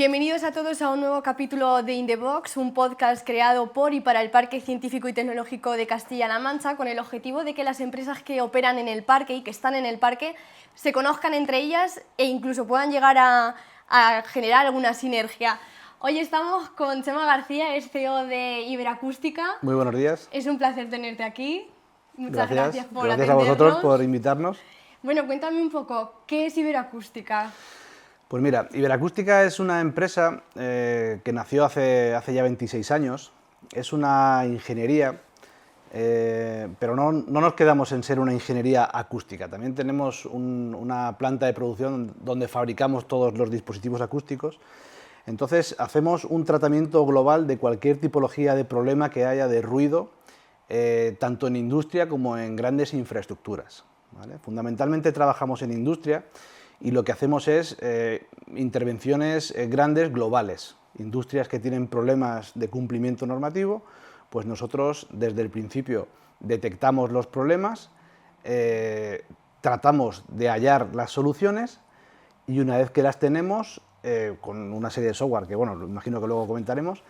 Bienvenidos a todos a un nuevo capítulo de In the Box, un podcast creado por y para el Parque Científico y Tecnológico de Castilla-La Mancha con el objetivo de que las empresas que operan en el parque y que están en el parque se conozcan entre ellas e incluso puedan llegar a generar alguna sinergia. Hoy estamos con Chema García, es CEO de Iberacústica. Muy buenos días. Es un placer tenerte aquí. Muchas gracias por Gracias atendernos. a vosotros por invitarnos. Bueno, cuéntame un poco, ¿qué es Iberacústica? Pues mira, Iberacústica es una empresa que nació hace ya 26 años. Es una ingeniería, pero no nos quedamos en ser una ingeniería acústica. También tenemos una planta de producción donde fabricamos todos los dispositivos acústicos. Entonces hacemos un tratamiento global de cualquier tipología de problema que haya de ruido, tanto en industria como en grandes infraestructuras, ¿vale? Fundamentalmente trabajamos en industria y lo que hacemos es intervenciones grandes globales. Industrias que tienen problemas de cumplimiento normativo, pues nosotros desde el principio detectamos los problemas, tratamos de hallar las soluciones y una vez que las tenemos, con una serie de software que, bueno, imagino que luego comentaremos,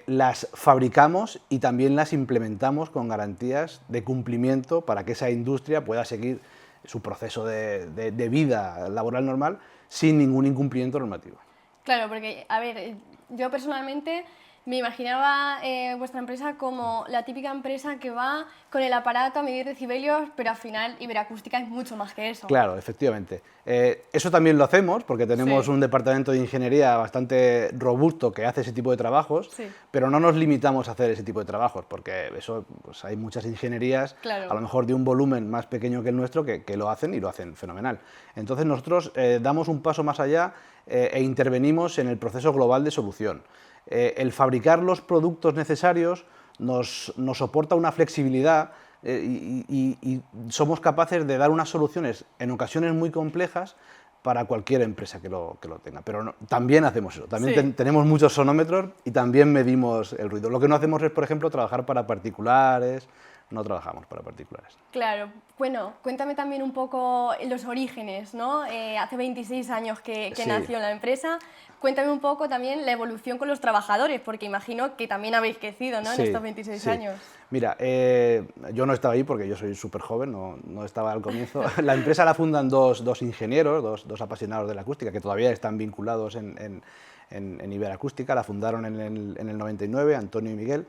las fabricamos y también las implementamos con garantías de cumplimiento para que esa industria pueda seguir su proceso de vida laboral normal sin ningún incumplimiento normativo. Claro, porque, a ver, yo personalmente me imaginaba vuestra empresa como la típica empresa que va con el aparato a medir decibelios, pero al final Iberacústica es mucho más que eso. Claro, efectivamente. Eso también lo hacemos porque tenemos un departamento de ingeniería bastante robusto que hace ese tipo de trabajos, pero no nos limitamos a hacer ese tipo de trabajos porque eso, pues hay muchas ingenierías, a lo mejor de un volumen más pequeño que el nuestro, que lo hacen y lo hacen fenomenal. Entonces nosotros damos un paso más allá e intervenimos en el proceso global de solución. El fabricar los productos necesarios nos soporta una flexibilidad y somos capaces de dar unas soluciones en ocasiones muy complejas para cualquier empresa que lo tenga. Pero no, también hacemos eso, también tenemos muchos sonómetros y también medimos el ruido. Lo que no hacemos es, por ejemplo, trabajar para particulares, no trabajamos para particulares. Claro, bueno, cuéntame también un poco los orígenes, ¿no? Hace 26 años que nació la empresa. Cuéntame un poco también la evolución con los trabajadores, porque imagino que también habéis crecido, ¿no? En estos 26 años. Mira, yo no estaba ahí porque yo soy súper joven, no estaba al comienzo. La empresa la fundan dos ingenieros, dos apasionados de la acústica, que todavía están vinculados en Iberacústica. La fundaron en el 99, Antonio y Miguel.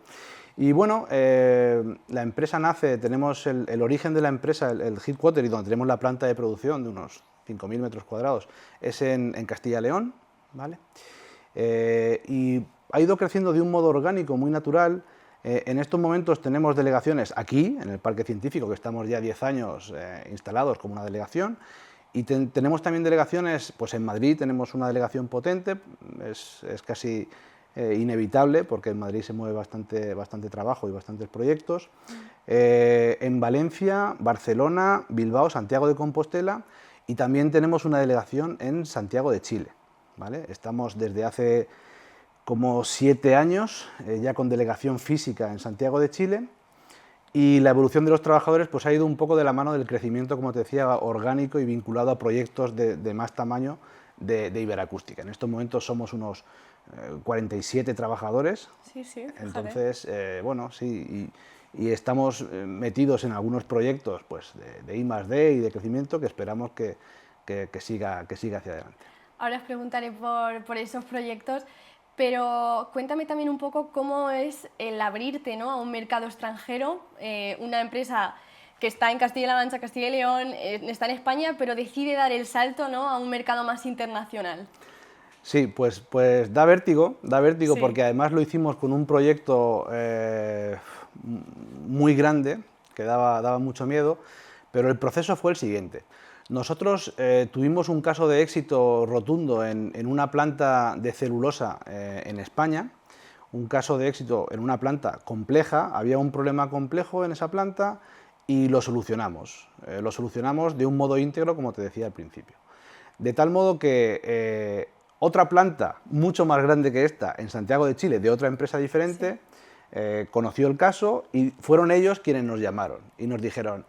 Y bueno, la empresa nace, tenemos el origen de la empresa, el headquarter, y donde tenemos la planta de producción de unos 5.000 metros cuadrados, es en Castilla y León, ¿vale? Y ha ido creciendo de un modo orgánico, muy natural. En estos momentos tenemos delegaciones aquí, en el Parque Científico, que estamos ya 10 años instalados como una delegación, y tenemos también delegaciones, pues en Madrid tenemos una delegación potente, es casi inevitable, porque en Madrid se mueve bastante trabajo y bastantes proyectos. En Valencia, Barcelona, Bilbao, Santiago de Compostela, y también tenemos una delegación en Santiago de Chile, ¿vale? Estamos desde hace como 7 años ya con delegación física en Santiago de Chile, y la evolución de los trabajadores pues ha ido un poco de la mano del crecimiento, como te decía, orgánico y vinculado a proyectos de más tamaño de Iberacústica. En estos momentos somos unos 47 trabajadores, entonces, bueno, sí, y estamos metidos en algunos proyectos pues, de I+D y de crecimiento que esperamos que siga hacia adelante. Ahora os preguntaré por esos proyectos, pero cuéntame también un poco cómo es el abrirte, ¿no?, a un mercado extranjero, una empresa que está en Castilla-La Mancha, Castilla y León, está en España, pero decide dar el salto, ¿no?, a un mercado más internacional. Sí, pues da vértigo porque además lo hicimos con un proyecto muy grande, que daba mucho miedo, pero el proceso fue el siguiente. Nosotros tuvimos un caso de éxito rotundo en una planta de celulosa en España, un caso de éxito en una planta compleja, había un problema complejo en esa planta y lo solucionamos de un modo íntegro, como te decía al principio. De tal modo que otra planta mucho más grande que esta, en Santiago de Chile, de otra empresa diferente, conoció el caso y fueron ellos quienes nos llamaron y nos dijeron: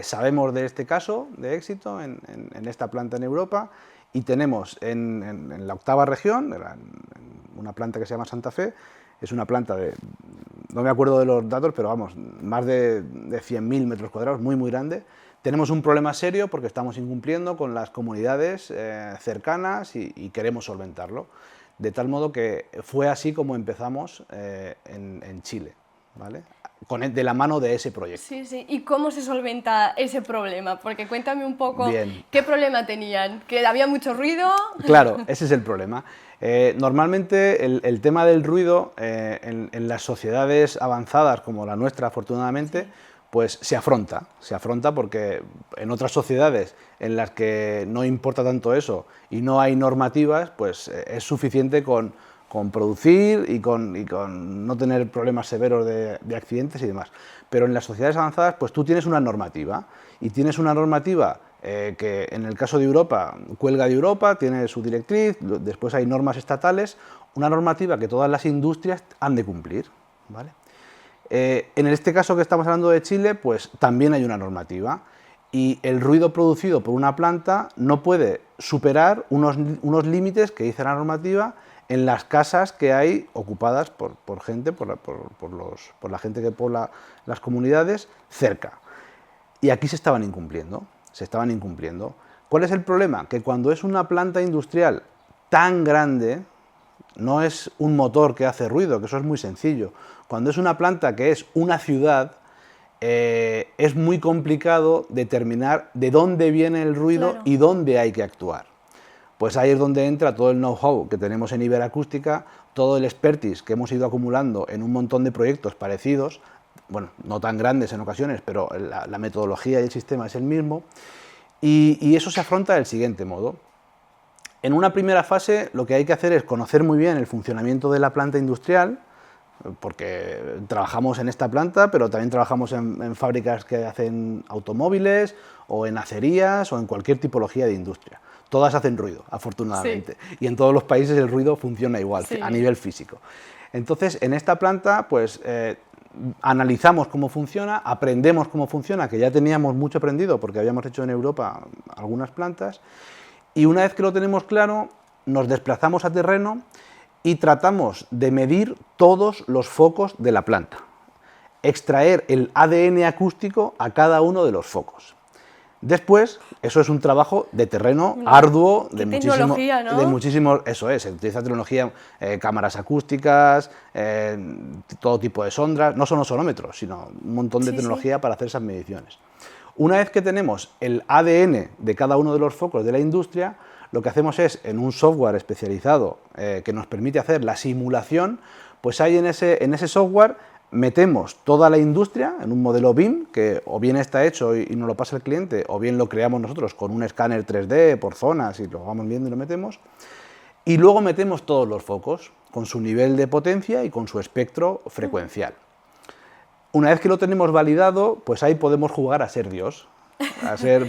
sabemos de este caso de éxito en esta planta en Europa Y tenemos en la octava región, en una planta que se llama Santa Fe, es una planta de, no me acuerdo de los datos, pero vamos, más de 100.000 metros cuadrados, muy, muy grande. Tenemos un problema serio porque estamos incumpliendo con las comunidades cercanas y queremos solventarlo. De tal modo que fue así como empezamos en Chile, ¿vale? De la mano de ese proyecto. Sí, sí. ¿Y cómo se solventa ese problema? Porque cuéntame un poco. Bien. ¿Qué problema tenían? ¿Que había mucho ruido? Claro, ese es el problema. Normalmente el tema del ruido en las sociedades avanzadas como la nuestra, afortunadamente, pues se afronta porque en otras sociedades en las que no importa tanto eso y no hay normativas, pues es suficiente con producir y con no tener problemas severos de accidentes y demás. Pero en las sociedades avanzadas, pues tú tienes una normativa, y tienes una normativa que en el caso de Europa cuelga de Europa, tiene su directriz, después hay normas estatales, una normativa que todas las industrias han de cumplir, ¿vale? En este caso que estamos hablando de Chile, pues también hay una normativa, y el ruido producido por una planta no puede superar unos límites que dice la normativa en las casas que hay ocupadas por gente, por la gente que pobla las comunidades cerca. Y aquí se estaban incumpliendo. ¿Cuál es el problema? Que cuando es una planta industrial tan grande, no es un motor que hace ruido, que eso es muy sencillo. Cuando es una planta que es una ciudad, es muy complicado determinar de dónde viene el ruido, claro, y dónde hay que actuar. Pues ahí es donde entra todo el know-how que tenemos en Iberacústica, todo el expertise que hemos ido acumulando en un montón de proyectos parecidos, bueno, no tan grandes en ocasiones, pero la metodología y el sistema es el mismo, y eso se afronta del siguiente modo. En una primera fase lo que hay que hacer es conocer muy bien el funcionamiento de la planta industrial, porque trabajamos en esta planta, pero también trabajamos en fábricas que hacen automóviles, o en acerías, o en cualquier tipología de industria. Todas hacen ruido, afortunadamente, sí, y en todos los países el ruido funciona igual, sí, a nivel físico. Entonces, en esta planta, pues analizamos cómo funciona, aprendemos cómo funciona, que ya teníamos mucho aprendido porque habíamos hecho en Europa algunas plantas, y una vez que lo tenemos claro, nos desplazamos a terreno y tratamos de medir todos los focos de la planta, extraer el ADN acústico a cada uno de los focos. Después, eso es un trabajo de terreno arduo, de muchísimo, eso es, se utiliza tecnología, cámaras acústicas, todo tipo de sondas, no solo sonómetros, sino un montón de tecnología para hacer esas mediciones. Una vez que tenemos el ADN de cada uno de los focos de la industria, lo que hacemos es, en un software especializado que nos permite hacer la simulación, pues ahí en ese software metemos toda la industria en un modelo BIM, que o bien está hecho y nos lo pasa el cliente, o bien lo creamos nosotros con un escáner 3D por zonas y lo vamos viendo y lo metemos, y luego metemos todos los focos con su nivel de potencia y con su espectro frecuencial. Una vez que lo tenemos validado, pues ahí podemos jugar a ser Dios.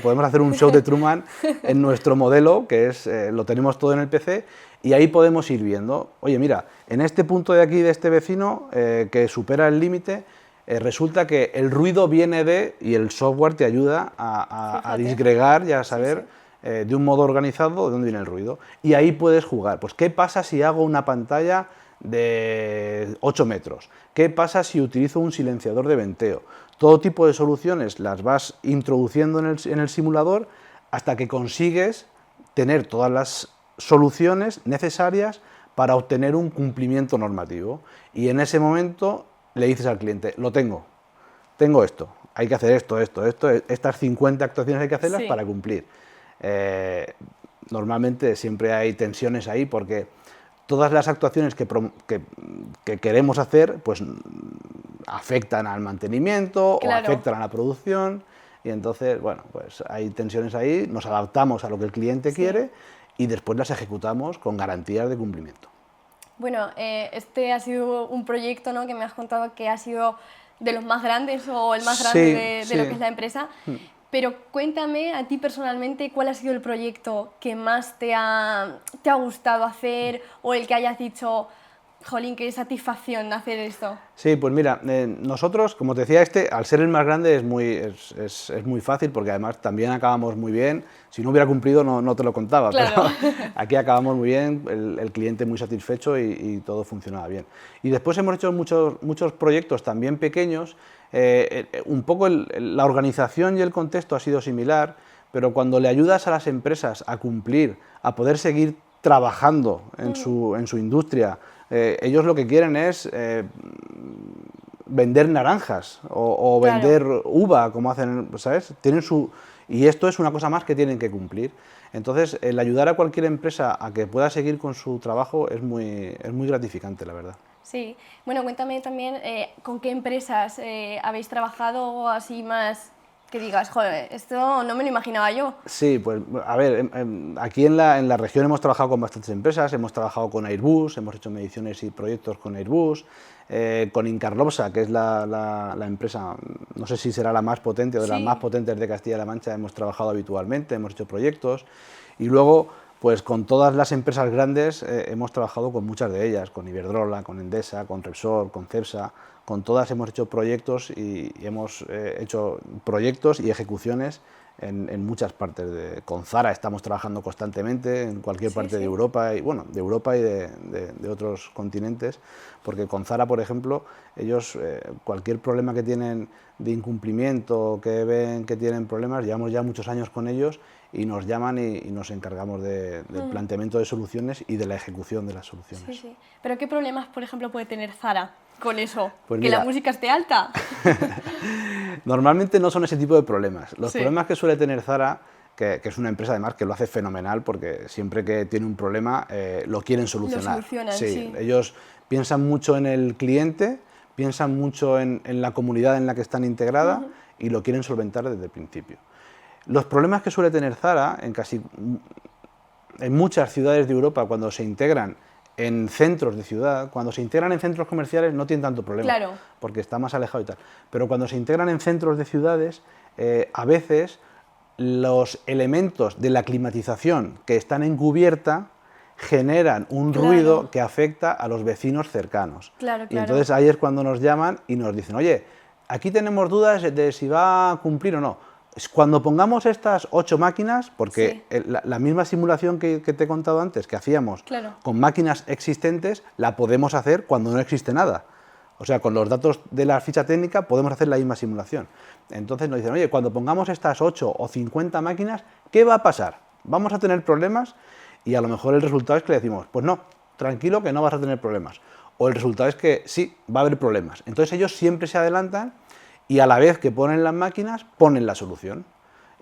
Podemos hacer un show de Truman en nuestro modelo, que es lo tenemos todo en el PC, y ahí podemos ir viendo, oye, mira, en este punto de aquí de este vecino que supera el límite, resulta que el ruido viene de, y el software te ayuda a disgregar y a saber de un modo organizado de dónde viene el ruido. Y ahí puedes jugar, pues ¿qué pasa si hago una pantalla de 8 metros? ¿Qué pasa si utilizo un silenciador de venteo? Todo tipo de soluciones las vas introduciendo en el simulador hasta que consigues tener todas las soluciones necesarias para obtener un cumplimiento normativo. Y en ese momento le dices al cliente, lo tengo esto, hay que hacer esto, estas 50 actuaciones hay que hacerlas para cumplir. Normalmente siempre hay tensiones ahí porque todas las actuaciones que queremos hacer pues afectan al mantenimiento, claro, o afectan a la producción, y entonces, bueno, pues hay tensiones ahí, nos adaptamos a lo que el cliente quiere y después las ejecutamos con garantías de cumplimiento. Bueno, este ha sido un proyecto, ¿no?, que me has contado que ha sido de los más grandes o el más grande de lo que es la empresa. Pero cuéntame a ti personalmente cuál ha sido el proyecto que más te ha gustado hacer o el que hayas dicho, Jolín, qué satisfacción hacer esto. Sí, pues mira, nosotros, como te decía, al ser el más grande es muy fácil porque además también acabamos muy bien. Si no hubiera cumplido no te lo contaba, Claro. pero aquí acabamos muy bien, el cliente muy satisfecho y todo funcionaba bien. Y después hemos hecho muchos proyectos también pequeños. Un poco la organización y el contexto ha sido similar, pero cuando le ayudas a las empresas a cumplir, a poder seguir trabajando en su industria, ellos lo que quieren es vender naranjas o Claro. vender uva, como hacen, ¿sabes? Y esto es una cosa más que tienen que cumplir. Entonces, el ayudar a cualquier empresa a que pueda seguir con su trabajo es muy gratificante, la verdad. Sí. Bueno, cuéntame también con qué empresas habéis trabajado así más que digas, joder, esto no me lo imaginaba yo. Sí, pues a ver, aquí en la región hemos trabajado con bastantes empresas, hemos trabajado con Airbus, hemos hecho mediciones y proyectos con Airbus, con Incarlobsa, que es la empresa, no sé si será la más potente o de las Sí. más potentes de Castilla-La Mancha, hemos trabajado habitualmente, hemos hecho proyectos y luego, pues con todas las empresas grandes hemos trabajado con muchas de ellas, con Iberdrola, con Endesa, con Repsol, con Cepsa. Con todas hemos hecho proyectos y hemos hecho proyectos y ejecuciones en muchas partes. Con Zara estamos trabajando constantemente en cualquier parte de Europa y bueno, de Europa y de otros continentes, porque con Zara, por ejemplo, ellos cualquier problema que tienen de incumplimiento, que ven que tienen problemas, llevamos ya muchos años con ellos y nos llaman y nos encargamos del planteamiento de soluciones y de la ejecución de las soluciones. Sí, sí. Pero ¿qué problemas, por ejemplo, puede tener Zara con eso? Pues ¿Que mira, la música esté alta? Normalmente no son ese tipo de problemas. Los Sí. problemas que suele tener Zara, que es una empresa además que lo hace fenomenal porque siempre que tiene un problema lo quieren solucionar. solucionan, sí. Ellos piensan mucho en el cliente, piensan mucho en la comunidad en la que están integrada y lo quieren solventar desde el principio. Los problemas que suele tener Zara en muchas ciudades de Europa cuando se integran en centros de ciudad, cuando se integran en centros comerciales no tienen tanto problema, Claro. porque está más alejado y tal. Pero cuando se integran en centros de ciudades, a veces los elementos de la climatización que están en cubierta generan un Claro. ruido que afecta a los vecinos cercanos. Claro, Y claro. entonces ahí es cuando nos llaman y nos dicen, oye, aquí tenemos dudas de si va a cumplir o no. Cuando pongamos estas 8 máquinas, porque Sí. la misma simulación que te he contado antes, que hacíamos Claro. con máquinas existentes, la podemos hacer cuando no existe nada. O sea, con los datos de la ficha técnica podemos hacer la misma simulación. Entonces nos dicen, oye, cuando pongamos estas 8 o 50 máquinas, ¿qué va a pasar? ¿Vamos a tener problemas? Y a lo mejor el resultado es que le decimos, pues no, tranquilo que no vas a tener problemas. O el resultado es que sí, va a haber problemas. Entonces ellos siempre se adelantan y a la vez que ponen las máquinas, ponen la solución.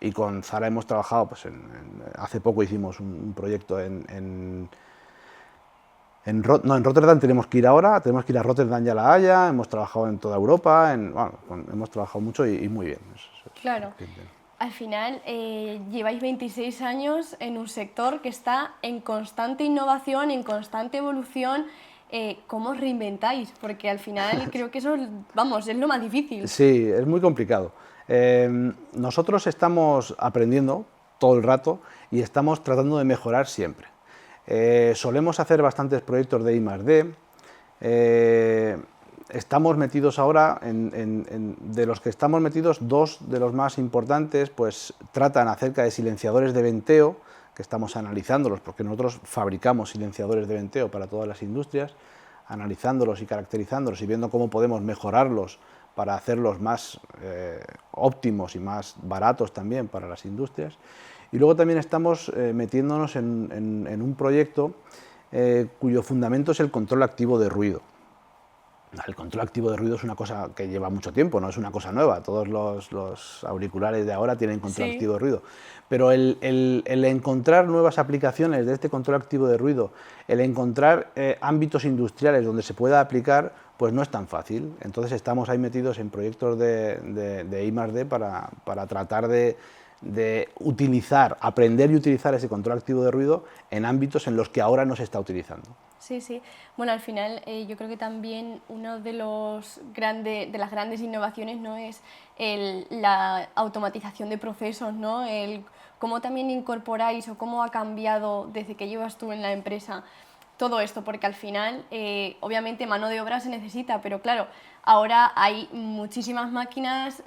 Y con Zara hemos trabajado, pues hace poco hicimos un proyecto en Rotterdam tenemos que ir ahora, tenemos que ir a Rotterdam y a La Haya, hemos trabajado en toda Europa, hemos trabajado mucho y muy bien. Claro. Al final, lleváis 26 años en un sector que está en constante innovación, en constante evolución. ¿Cómo os reinventáis? Porque al final creo que eso, vamos, es lo más difícil. Sí, es muy complicado. Nosotros estamos aprendiendo todo el rato y estamos tratando de mejorar siempre. Solemos hacer bastantes proyectos de I+D. Estamos metidos ahora, de los que estamos metidos, 2 de los más importantes pues tratan acerca de silenciadores de venteo, que estamos analizándolos, porque nosotros fabricamos silenciadores de venteo para todas las industrias, analizándolos y caracterizándolos y viendo cómo podemos mejorarlos para hacerlos más óptimos y más baratos también para las industrias. Y luego también estamos metiéndonos en un proyecto cuyo fundamento es el control activo de ruido. El control activo de ruido es una cosa que lleva mucho tiempo, no es una cosa nueva. Todos los auriculares de ahora tienen control activo de ruido. Pero el encontrar nuevas aplicaciones de este control activo de ruido, el encontrar ámbitos industriales donde se pueda aplicar, pues no es tan fácil. Entonces estamos ahí metidos en proyectos de I+D para tratar de utilizar, aprender y utilizar ese control activo de ruido en ámbitos en los que ahora no se está utilizando. Sí, sí. Bueno, al final yo creo que también uno de las grandes innovaciones, ¿no?, es la automatización de procesos, ¿no? Cómo también incorporáis o cómo ha cambiado desde que llevas tú en la empresa todo esto? Porque al final, obviamente, mano de obra se necesita, pero claro, ahora hay muchísimas máquinas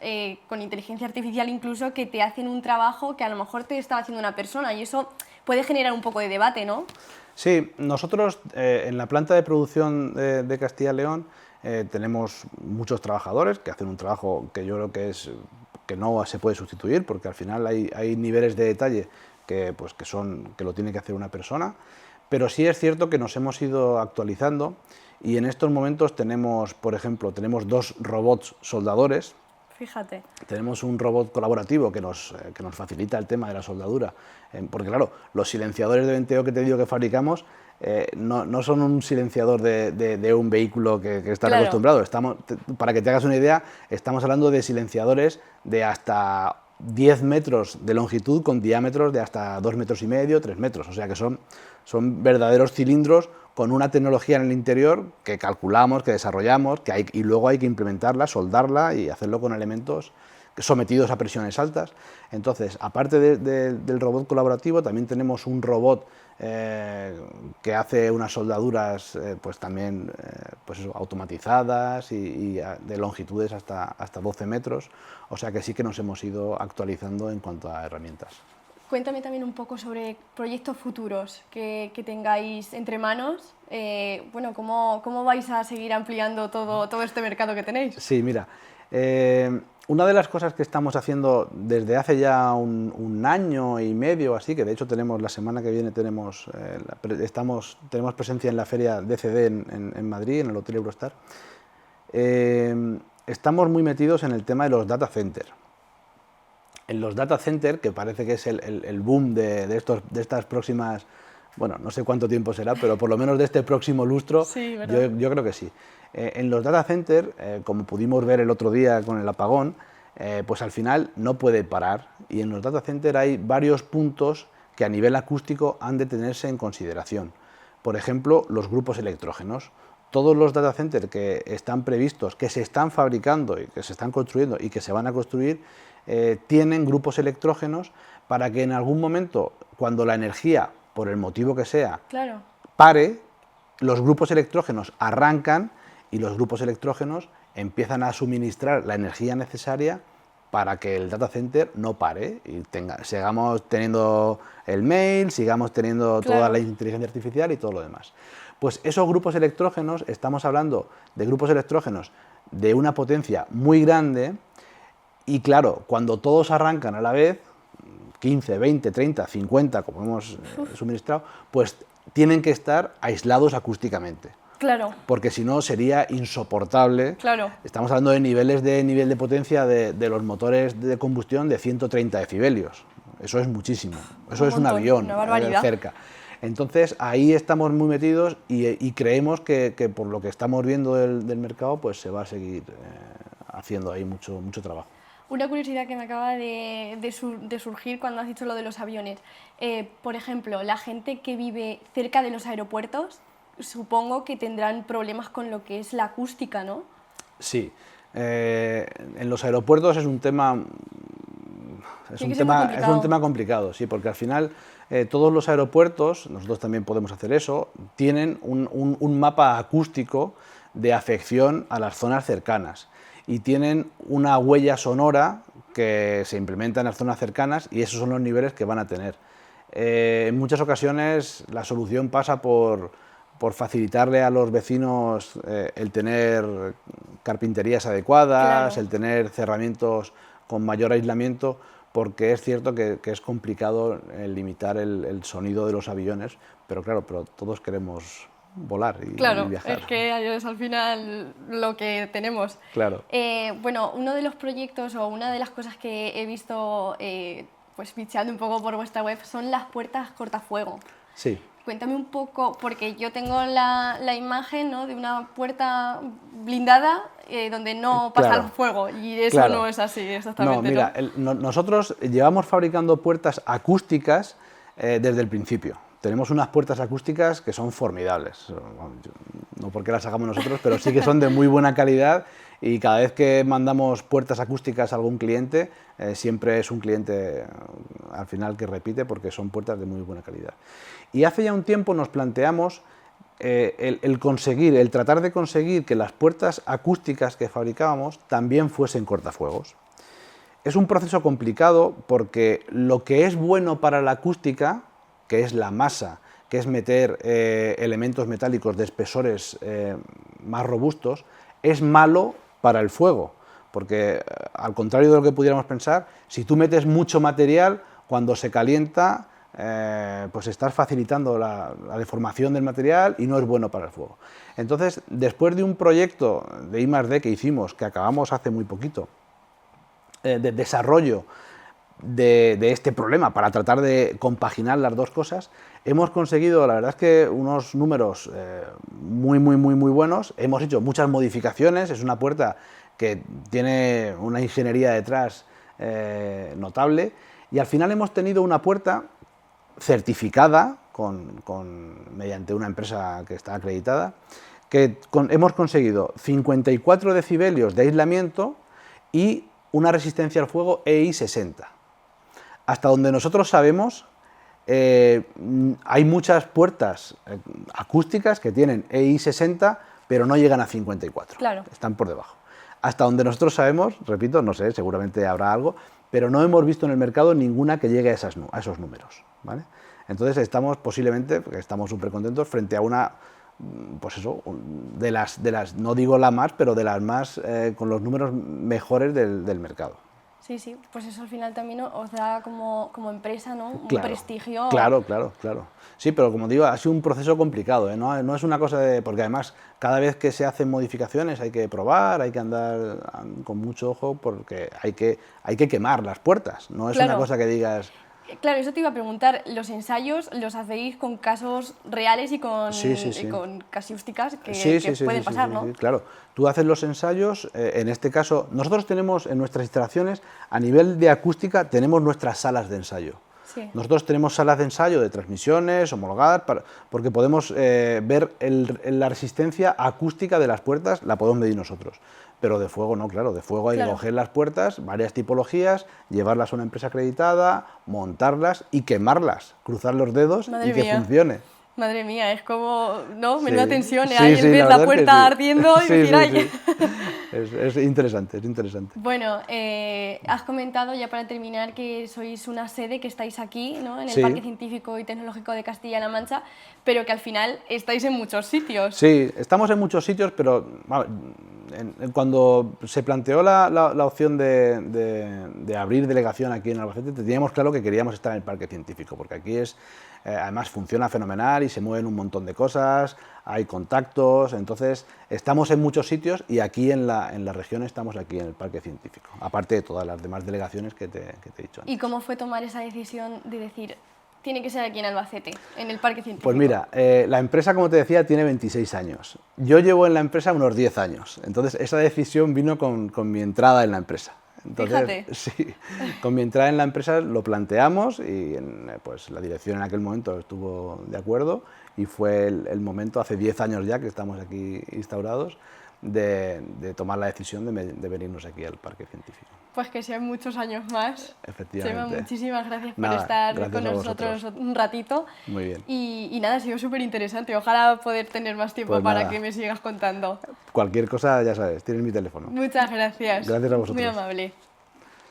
con inteligencia artificial incluso que te hacen un trabajo que a lo mejor te estaba haciendo una persona y eso puede generar un poco de debate, ¿no? Sí, nosotros en la planta de producción de Castilla y León tenemos muchos trabajadores que hacen un trabajo que yo creo que no se puede sustituir, porque al final hay niveles de detalle que lo tiene que hacer una persona, pero sí es cierto que nos hemos ido actualizando y en estos momentos tenemos, por ejemplo, tenemos 2 robots soldadores. Fíjate. Tenemos un robot colaborativo que nos facilita el tema de la soldadura, porque claro, los silenciadores de venteo que te digo que fabricamos no son un silenciador de un vehículo que están Claro. acostumbrados. Para que te hagas una idea, estamos hablando de silenciadores de hasta 10 metros de longitud con diámetros de hasta 2,5 metros, 3 metros, o sea que son verdaderos cilindros con una tecnología en el interior que calculamos, que desarrollamos, y luego hay que implementarla, soldarla y hacerlo con elementos sometidos a presiones altas. Entonces, aparte del robot colaborativo, también tenemos un robot que hace unas soldaduras también automatizadas y de longitudes hasta 12 metros, o sea que sí que nos hemos ido actualizando en cuanto a herramientas. Cuéntame también un poco sobre proyectos futuros que tengáis entre manos. Bueno, ¿cómo vais a seguir ampliando todo este mercado que tenéis? Sí, mira, una de las cosas que estamos haciendo desde hace ya un año y medio, así, que de hecho la semana que viene tenemos presencia en la feria DCD en Madrid, en el Hotel Eurostar, estamos muy metidos en el tema de los data centers. En los data centers, que parece que es el boom de estas próximas, bueno, no sé cuánto tiempo será, pero por lo menos de este próximo lustro, sí, yo creo que sí. En los data centers, como pudimos ver el otro día con el apagón, pues al final no puede parar, y en los data centers hay varios puntos que a nivel acústico han de tenerse en consideración. Por ejemplo, los grupos electrógenos. Todos los data centers que están previstos, que se están fabricando y que se están construyendo y que se van a construir, tienen grupos electrógenos para que en algún momento, cuando la energía, por el motivo que sea, claro, pare, los grupos electrógenos arrancan y los grupos electrógenos empiezan a suministrar la energía necesaria para que el data center no pare y sigamos teniendo el mail, sigamos teniendo toda la inteligencia artificial y todo lo demás. Pues esos grupos electrógenos, estamos hablando de grupos electrógenos de una potencia muy grande. Y claro, cuando todos arrancan a la vez, 15, 20, 30, 50, como hemos suministrado, pues tienen que estar aislados acústicamente. Claro. Porque si no sería insoportable. Claro. Estamos hablando de nivel de potencia de los motores de combustión de 130 decibelios. Eso es muchísimo. Eso es un avión cerca. Entonces ahí estamos muy metidos y creemos que por lo que estamos viendo del mercado, pues se va a seguir haciendo ahí mucho trabajo. Una curiosidad que me acaba de surgir cuando has dicho lo de los aviones. Por ejemplo, la gente que vive cerca de los aeropuertos, supongo que tendrán problemas con lo que es la acústica, ¿no? Sí. En los aeropuertos es un tema complicado, sí, porque al final todos los aeropuertos, nosotros también podemos hacer eso, tienen un mapa acústico de afección a las zonas cercanas. Y tienen una huella sonora que se implementa en las zonas cercanas y esos son los niveles que van a tener. En muchas ocasiones la solución pasa por facilitarle a los vecinos el tener carpinterías adecuadas, el tener cerramientos con mayor aislamiento, porque es cierto que es complicado limitar el sonido de los aviones, pero claro, todos queremos volar y viajar. Claro, es que es al final lo que tenemos. Claro. Bueno, uno de los proyectos o una de las cosas que he visto pues bicheando un poco por vuestra web son las puertas cortafuego. Sí. Cuéntame un poco, porque yo tengo la imagen, ¿no?, de una puerta blindada donde no pasa el fuego y eso no es así exactamente. No, mira, nosotros llevamos fabricando puertas acústicas desde el principio. Tenemos unas puertas acústicas que son formidables, no porque las hagamos nosotros, pero sí que son de muy buena calidad y cada vez que mandamos puertas acústicas a algún cliente, siempre es un cliente al final que repite porque son puertas de muy buena calidad. Y hace ya un tiempo nos planteamos el tratar de conseguir que las puertas acústicas que fabricábamos también fuesen cortafuegos. Es un proceso complicado porque lo que es bueno para la acústica, que es la masa, que es meter elementos metálicos de espesores más robustos, es malo para el fuego, porque al contrario de lo que pudiéramos pensar, si tú metes mucho material, cuando se calienta, pues estás facilitando la deformación del material y no es bueno para el fuego. Entonces, después de un proyecto de I+D que hicimos, que acabamos hace muy poquito, de desarrollo de este problema para tratar de compaginar las dos cosas, hemos conseguido, la verdad es que unos números muy buenos. Hemos hecho muchas modificaciones, es una puerta que tiene una ingeniería detrás notable, y al final hemos tenido una puerta certificada mediante una empresa que está acreditada, que hemos conseguido 54 decibelios de aislamiento y una resistencia al fuego EI 60. Hasta donde nosotros sabemos, hay muchas puertas acústicas que tienen EI 60, pero no llegan a 54, claro. Están por debajo. Hasta donde nosotros sabemos, repito, no sé, seguramente habrá algo, pero no hemos visto en el mercado ninguna que llegue a esos números, ¿vale? Entonces estamos posiblemente, porque estamos súper contentos, frente a una, pues eso, de las, no digo la más, pero de las más, con los números mejores del mercado. Sí, sí, pues eso al final también os da como empresa, ¿no? Un Claro, prestigio. Claro. Sí, pero como digo, ha sido un proceso complicado, ¿eh? No es una cosa de... Porque además, cada vez que se hacen modificaciones hay que probar, hay que andar con mucho ojo, porque hay que quemar las puertas, no es Claro. una cosa que digas... Claro, eso te iba a preguntar, los ensayos los hacéis con casos reales y con, Sí. con casuísticas que pueden pasar, ¿no? Sí, claro. Tú haces los ensayos, en este caso, nosotros tenemos en nuestras instalaciones, a nivel de acústica, tenemos nuestras salas de ensayo. Sí. Nosotros tenemos salas de ensayo de transmisiones homologadas, porque podemos ver la resistencia acústica de las puertas, la podemos medir nosotros. Pero de fuego no, claro, de fuego hay que coger las puertas, varias tipologías, llevarlas a una empresa acreditada, montarlas y quemarlas, cruzar los dedos y que funcione. Madre mía, es como, ¿no? Menuda tensión, Sí, ahí ves la puerta sí. ardiendo y decir, ¡ay! Es interesante, es interesante. Bueno, has comentado ya para terminar que sois una sede, que estáis aquí, ¿no? En el Parque Científico y Tecnológico de Castilla-La Mancha, pero que al final estáis en muchos sitios. Sí, estamos en muchos sitios, pero cuando se planteó la opción de abrir delegación aquí en Albacete, teníamos claro que queríamos estar en el Parque Científico, porque aquí además funciona fenomenal y se mueven un montón de cosas, hay contactos, entonces estamos en muchos sitios y aquí en la región estamos aquí en el Parque Científico, aparte de todas las demás delegaciones que te he dicho antes. ¿Y cómo fue tomar esa decisión de decir, tiene que ser aquí en Albacete, en el Parque Científico? Pues mira, la empresa, como te decía, tiene 26 años. Yo llevo en la empresa unos 10 años, entonces esa decisión vino con mi entrada en la empresa. Entonces, fíjate. Sí, con mi entrada en la empresa lo planteamos y pues la dirección en aquel momento estuvo de acuerdo y fue el momento, hace 10 años ya que estamos aquí instaurados, de tomar la decisión de venirnos aquí al Parque Científico. Pues que sean muchos años más. Efectivamente. Chema, muchísimas gracias por estar con nosotros un ratito. Muy bien. Y nada, ha sido súper interesante. Ojalá poder tener más tiempo Pues para nada. que me sigas contando. Cualquier cosa, ya sabes, tienes mi teléfono. Muchas gracias. Gracias a vosotros. Muy amable.